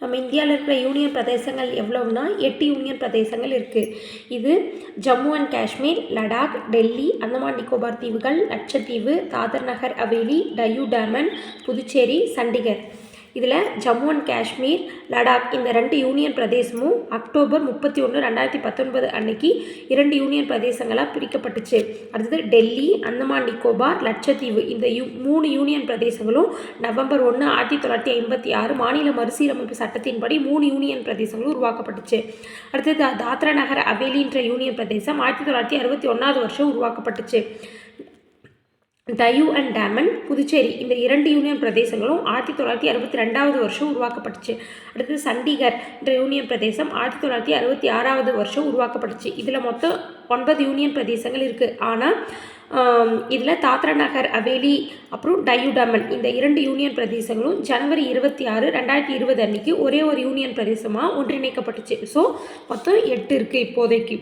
நம்ம இந்தியாவில் இருக்கிற யூனியன் பிரதேசங்கள் எவ்வளவுனா 8 யூனியன் பிரதேசங்கள் இருக்குது. இது ஜம்மு அண்ட் காஷ்மீர், லடாக், டெல்லி, அந்தமான் நிக்கோபார் தீவுகள், லட்சத்தீவு, தாதர் நகர் ஹவேலி, டையூ டாமன், புதுச்சேரி, சண்டிகர். இதில் ஜம்மு அண்ட் காஷ்மீர், லடாக் இந்த 2 யூனியன் பிரதேசமும் அக்டோபர் 31, 2019 அன்னைக்கு 2 யூனியன் பிரதேசங்களாக பிரிக்கப்பட்டுச்சு. அடுத்தது டெல்லி, அந்தமான் நிக்கோபார், லட்சத்தீவு இந்த 3 யூனியன் பிரதேசங்களும் நவம்பர் 1, 1956 மாநில மறுசீரமைப்பு சட்டத்தின்படி 3 யூனியன் பிரதேசங்களும் உருவாக்கப்பட்டுச்சு. அடுத்தது தாத்ரா நகர் ஹவேலின்ற யூனியன் பிரதேசம் 1961 வருஷம் உருவாக்கப்பட்டுச்சு. டையூ அண்ட் டாமன், புதுச்சேரி இந்த 2 யூனியன் பிரதேசங்களும் 1962 வருஷம் உருவாக்கப்பட்டுச்சு. அடுத்தது சண்டிகர் என்ற யூனியன் பிரதேசம் 1966 வருஷம் உருவாக்கப்பட்டுச்சு. இதில் மொத்தம் 9 யூனியன் பிரதேசங்கள் இருக்குது. ஆனால் இதில் தாத்ரா நகர் ஹவேலி அப்புறம் டையூ டாமன் இந்த 2 யூனியன் பிரதேசங்களும் ஜனவரி 26, 2020 அன்னைக்கு ஒரே ஒரு யூனியன் பிரதேசமாக ஒன்றிணைக்கப்பட்டுச்சு. ஸோ மொத்தம் 8 இருக்குது இப்போதைக்கு.